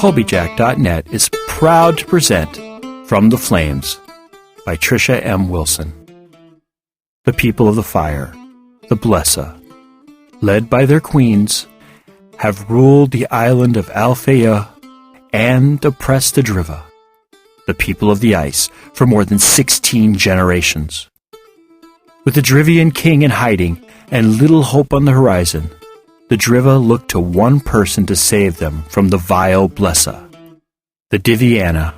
Colbyjack.net is proud to present From the Flames by Trisha M. Wilson. The people of the fire, the Blesa, led by their queens, have ruled the island of Alfeyju and oppressed the Driva, the people of the ice, for more than 16 generations. With the Drivian King in hiding and little hope on the horizon, the Driva looked to one person to save them from the vile Blesa, the Diviana.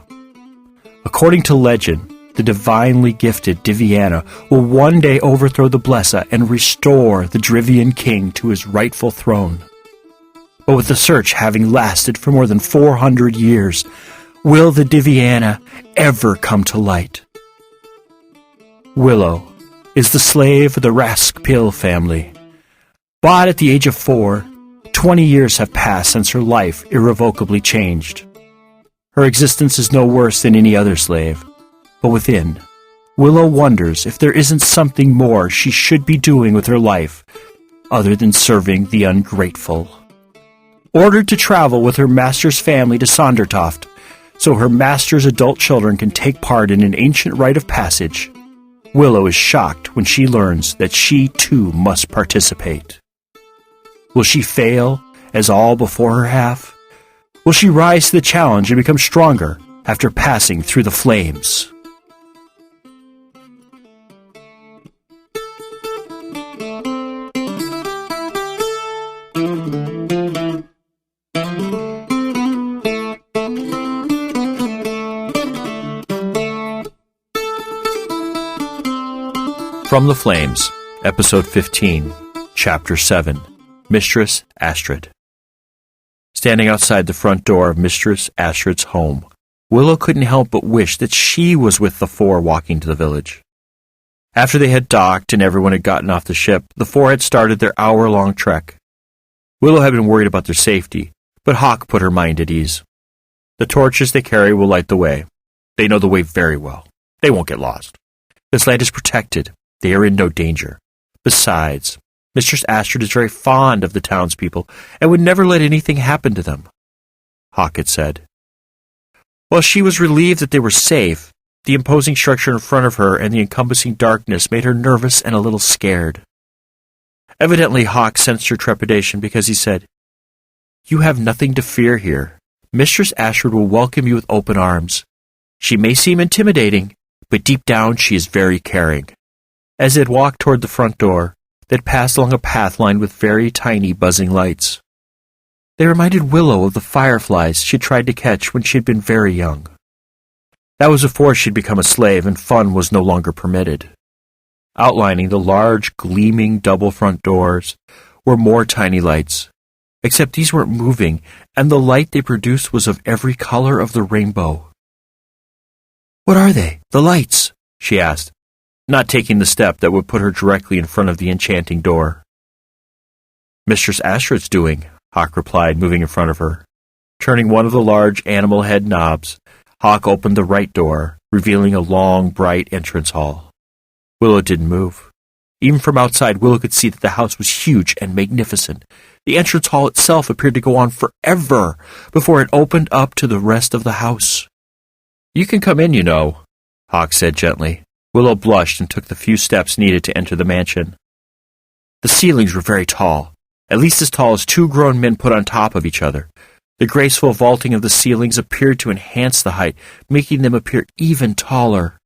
According to legend, the divinely gifted Diviana will one day overthrow the Blesa and restore the Drivian King to his rightful throne. But with the search having lasted for more than 400 years, will the Diviana ever come to light? Willow is the slave of the Raskpil family. But at the age of 4, 20 years have passed since her life irrevocably changed. Her existence is no worse than any other slave, but within, Willow wonders if there isn't something more she should be doing with her life other than serving the ungrateful. Ordered to travel with her master's family to Sondertoft, so her master's adult children can take part in an ancient rite of passage, Willow is shocked when she learns that she too must participate. Will she fail, as all before her have? Will she rise to the challenge and become stronger after passing through the flames? From the Flames, Episode 15, Chapter 7, Mistress Astrid. Standing outside the front door of Mistress Astrid's home, Willow couldn't help but wish that she was with the four walking to the village. After they had docked and everyone had gotten off the ship, the four had started their hour-long trek. Willow had been worried about their safety, but Hawk put her mind at ease. The torches they carry will light the way. They know the way very well. They won't get lost. This land is protected. They are in no danger. Besides, Mistress Astrid is very fond of the townspeople and would never let anything happen to them, Hawk had said. While she was relieved that they were safe, the imposing structure in front of her and the encompassing darkness made her nervous and a little scared. Evidently, Hawk sensed her trepidation because he said, "You have nothing to fear here. Mistress Astrid will welcome you with open arms. She may seem intimidating, but deep down she is very caring." As they had walked toward the front door, they had passed along a path lined with very tiny buzzing lights. They reminded Willow of the fireflies she had tried to catch when she had been very young. That was before she had become a slave and fun was no longer permitted. Outlining the large, gleaming double front doors were more tiny lights, except these weren't moving, and the light they produced was of every color of the rainbow. "What are they, the lights?" she asked, not taking the step that would put her directly in front of the enchanting door. "Mistress Astrid's doing," Hawk replied, moving in front of her. Turning one of the large animal head knobs, Hawk opened the right door, revealing a long, bright entrance hall. Willow didn't move. Even from outside, Willow could see that the house was huge and magnificent. The entrance hall itself appeared to go on forever before it opened up to the rest of the house. "You can come in, you know," Hawk said gently. Willow blushed and took the few steps needed to enter the mansion. The ceilings were very tall, at least as tall as two grown men put on top of each other. The graceful vaulting of the ceilings appeared to enhance the height, making them appear even taller.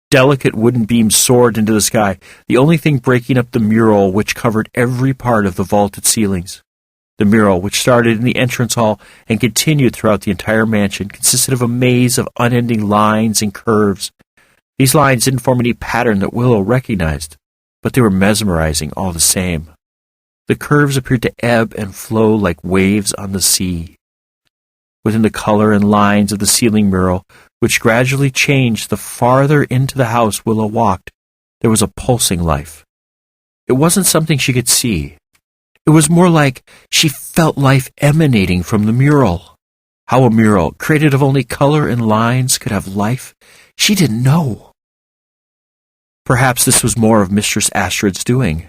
Delicate wooden beams soared into the sky, the only thing breaking up the mural which covered every part of the vaulted ceilings. The mural, which started in the entrance hall and continued throughout the entire mansion, consisted of a maze of unending lines and curves. These lines didn't form any pattern that Willow recognized, but they were mesmerizing all the same. The curves appeared to ebb and flow like waves on the sea. Within the color and lines of the ceiling mural, which gradually changed the farther into the house Willow walked, there was a pulsing life. It wasn't something she could see. It was more like she felt life emanating from the mural. How a mural, created of only color and lines, could have life, she didn't know. Perhaps this was more of Mistress Astrid's doing.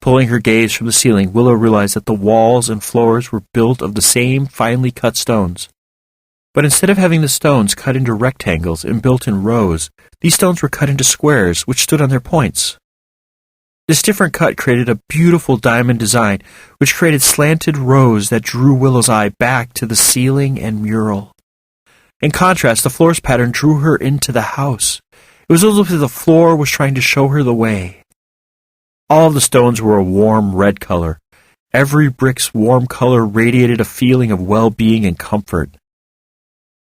Pulling her gaze from the ceiling, Willow realized that the walls and floors were built of the same finely cut stones. But instead of having the stones cut into rectangles and built in rows, these stones were cut into squares, which stood on their points. This different cut created a beautiful diamond design, which created slanted rows that drew Willow's eye back to the ceiling and mural. In contrast, the floor's pattern drew her into the house. It was as if the floor was trying to show her the way. All of the stones were a warm red color. Every brick's warm color radiated a feeling of well-being and comfort.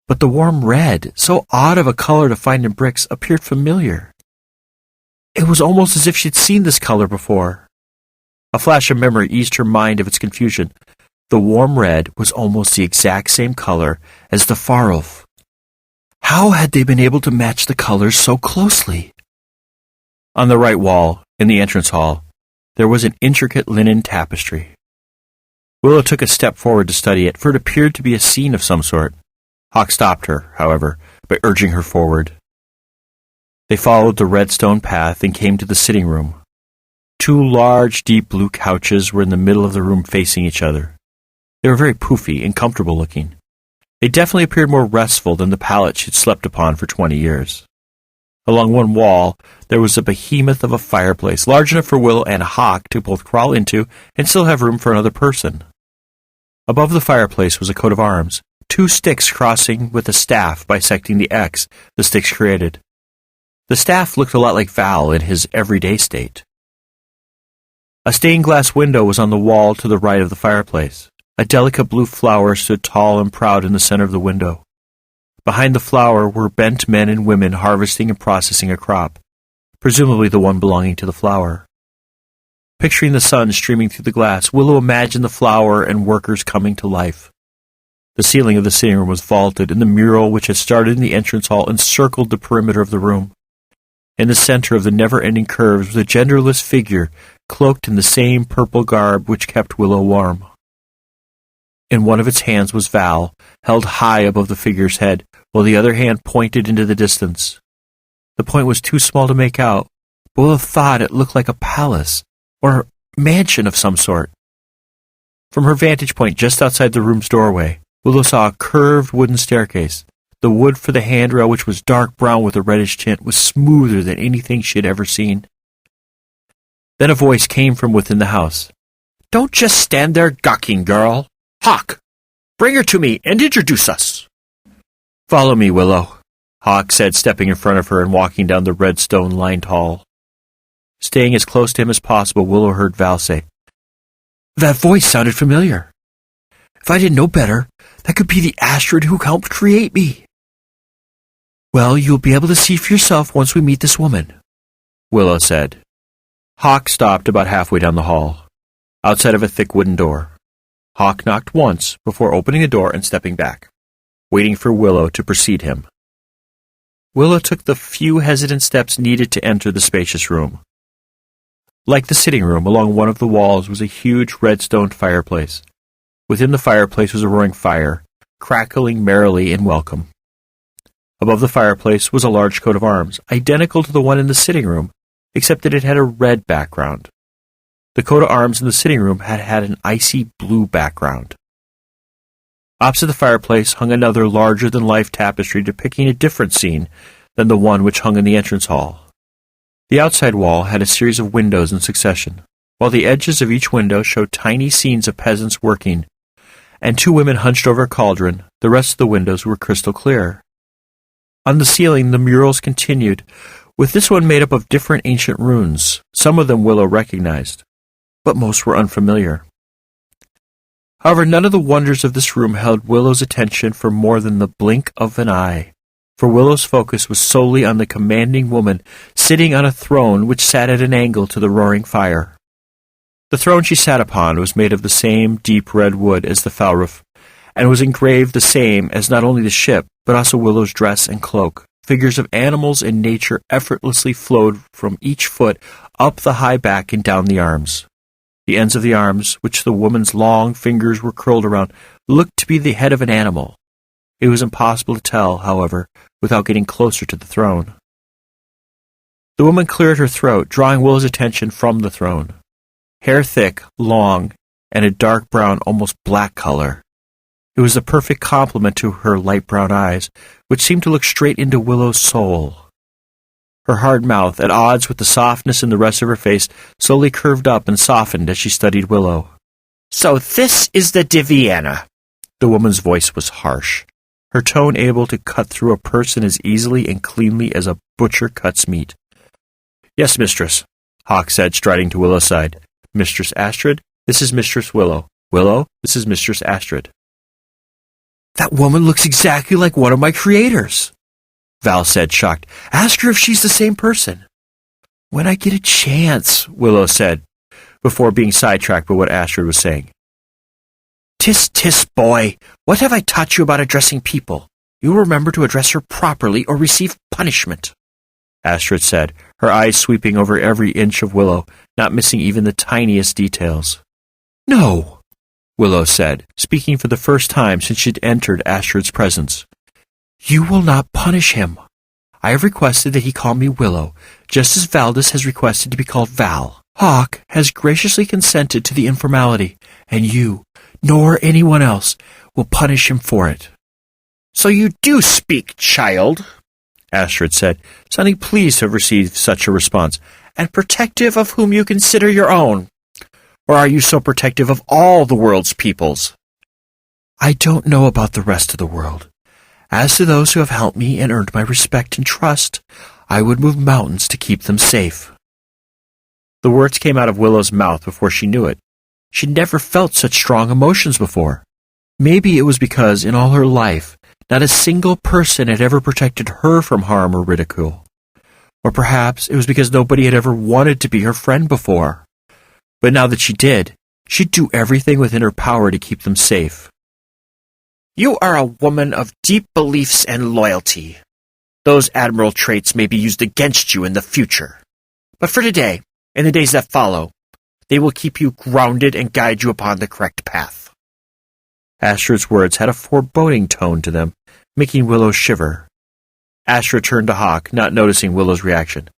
But the warm red, so odd of a color to find in bricks, appeared familiar. It was almost as if she'd seen this color before. A flash of memory eased her mind of its confusion. The warm red was almost the exact same color as the Farolf. How had they been able to match the colors so closely? On the right wall, in the entrance hall, there was an intricate linen tapestry. Willow took a step forward to study it, for it appeared to be a scene of some sort. Hawk stopped her, however, by urging her forward. They followed the red stone path and came to the sitting room. 2 large, deep blue couches were in the middle of the room facing each other. They were very poofy and comfortable looking. They definitely appeared more restful than the pallet she'd slept upon for 20 years. Along one wall, there was a behemoth of a fireplace, large enough for Willow and Hawk to both crawl into and still have room for another person. Above the fireplace was a coat of arms, 2 sticks crossing with a staff bisecting the X the sticks created. The staff looked a lot like Val in his everyday state. A stained glass window was on the wall to the right of the fireplace. A delicate blue flower stood tall and proud in the center of the window. Behind the flower were bent men and women harvesting and processing a crop, presumably the one belonging to the flower. Picturing the sun streaming through the glass, Willow imagined the flower and workers coming to life. The ceiling of the sitting room was vaulted, and the mural which had started in the entrance hall encircled the perimeter of the room. In the center of the never-ending curves was a genderless figure, cloaked in the same purple garb which kept Willow warm. In one of its hands was Val, held high above the figure's head, while the other hand pointed into the distance. The point was too small to make out, but Willow thought it looked like a palace, or mansion of some sort. From her vantage point just outside the room's doorway, Willow saw a curved wooden staircase. The wood for the handrail, which was dark brown with a reddish tint, was smoother than anything she had ever seen. Then a voice came from within the house. "Don't just stand there gawking, girl. Hawk, bring her to me and introduce us." "Follow me, Willow," Hawk said, stepping in front of her and walking down the red stone-lined hall. Staying as close to him as possible, Willow heard Val say, "That voice sounded familiar. If I didn't know better, that could be the Astrid who helped create me." "Well, you'll be able to see for yourself once we meet this woman," Willow said. Hawk stopped about halfway down the hall, outside of a thick wooden door. Hawk knocked once before opening the door and stepping back, waiting for Willow to precede him. Willow took the few hesitant steps needed to enter the spacious room. Like the sitting room, along one of the walls was a huge red-stone fireplace. Within the fireplace was a roaring fire, crackling merrily in welcome. Above the fireplace was a large coat of arms, identical to the one in the sitting room, except that it had a red background. The coat of arms in the sitting room had an icy blue background. Opposite the fireplace hung another larger-than-life tapestry depicting a different scene than the one which hung in the entrance hall. The outside wall had a series of windows in succession, while the edges of each window showed tiny scenes of peasants working, and 2 women hunched over a cauldron. The rest of the windows were crystal clear. On the ceiling, the murals continued, with this one made up of different ancient runes. Some of them Willow recognized, but most were unfamiliar. However, none of the wonders of this room held Willow's attention for more than the blink of an eye, for Willow's focus was solely on the commanding woman sitting on a throne which sat at an angle to the roaring fire. The throne she sat upon was made of the same deep red wood as the Falruf, and was engraved the same as not only the ship, but also Willow's dress and cloak. Figures of animals and nature effortlessly flowed from each foot up the high back and down the arms. The ends of the arms, which the woman's long fingers were curled around, looked to be the head of an animal. It was impossible to tell, however, without getting closer to the throne. The woman cleared her throat, drawing Willow's attention from the throne. hair thick, long, and a dark brown, almost black color. It was the perfect complement to her light brown eyes, which seemed to look straight into Willow's soul. Her hard mouth, at odds with the softness in the rest of her face, slowly curved up and softened as she studied Willow. "So this is the Diviana." The woman's voice was harsh, her tone able to cut through a person as easily and cleanly as a butcher cuts meat. "Yes, mistress," Hawk said, striding to Willow's side. "Mistress Astrid, this is Mistress Willow. Willow, this is Mistress Astrid." "That woman looks exactly like one of my creators," Val said, shocked. "Ask her if she's the same person." "When I get a chance," Willow said, before being sidetracked by what Astrid was saying. "Tis, boy, what have I taught you about addressing people? You'll remember to address her properly or receive punishment," Astrid said, her eyes sweeping over every inch of Willow, not missing even the tiniest details. "No," Willow said, speaking for the first time since she'd entered Astrid's presence. "You will not punish him. I have requested that he call me Willow, just as Valdis has requested to be called Val. Hawk has graciously consented to the informality, and you, nor anyone else, will punish him for it." "So you do speak, child," Astrid said, sounding pleased to have received such a response, "and protective of whom you consider your own. Or are you so protective of all the world's peoples?" "I don't know about the rest of the world. As to those who have helped me and earned my respect and trust, I would move mountains to keep them safe." The words came out of Willow's mouth before she knew it. She'd never felt such strong emotions before. Maybe it was because, in all her life, not a single person had ever protected her from harm or ridicule. Or perhaps it was because nobody had ever wanted to be her friend before. But now that she did, she'd do everything within her power to keep them safe. "You are a woman of deep beliefs and loyalty. Those admirable traits may be used against you in the future. But for today, and the days that follow, they will keep you grounded and guide you upon the correct path." Astrid's words had a foreboding tone to them, making Willow shiver. Astrid turned to Hawk, not noticing Willow's reaction.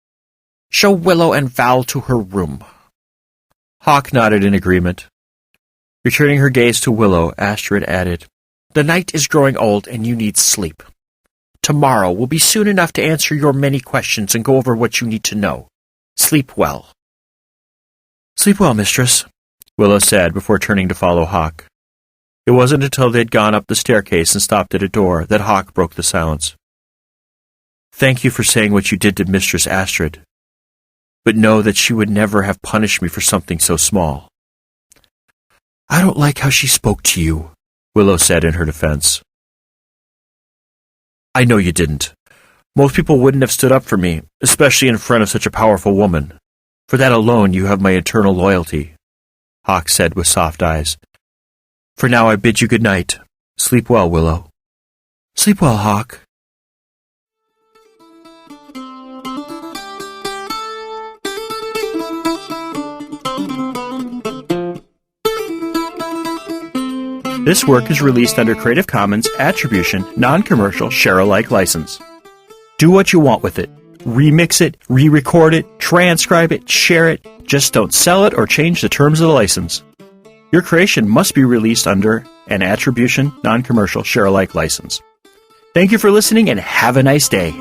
"Show Willow and Val to her room." Hawk nodded in agreement. Returning her gaze to Willow, Astrid added, "The night is growing old and you need sleep. Tomorrow will be soon enough to answer your many questions and go over what you need to know. Sleep well." "Sleep well, mistress," Willow said before turning to follow Hawk. It wasn't until they had gone up the staircase and stopped at a door that Hawk broke the silence. "Thank you for saying what you did to Mistress Astrid. But know that she would never have punished me for something so small." "I don't like how she spoke to you," Willow said in her defense. "I know you didn't. Most people wouldn't have stood up for me, especially in front of such a powerful woman. For that alone you have my eternal loyalty," Hawk said with soft eyes. "For now I bid you good night. Sleep well, Willow." "Sleep well, Hawk." This work is released under Creative Commons Attribution, Non-Commercial, Share-alike license. Do what you want with it. Remix it, re-record it, transcribe it, share it. Just don't sell it or change the terms of the license. Your creation must be released under an Attribution, Non-Commercial, Share-alike license. Thank you for listening and have a nice day.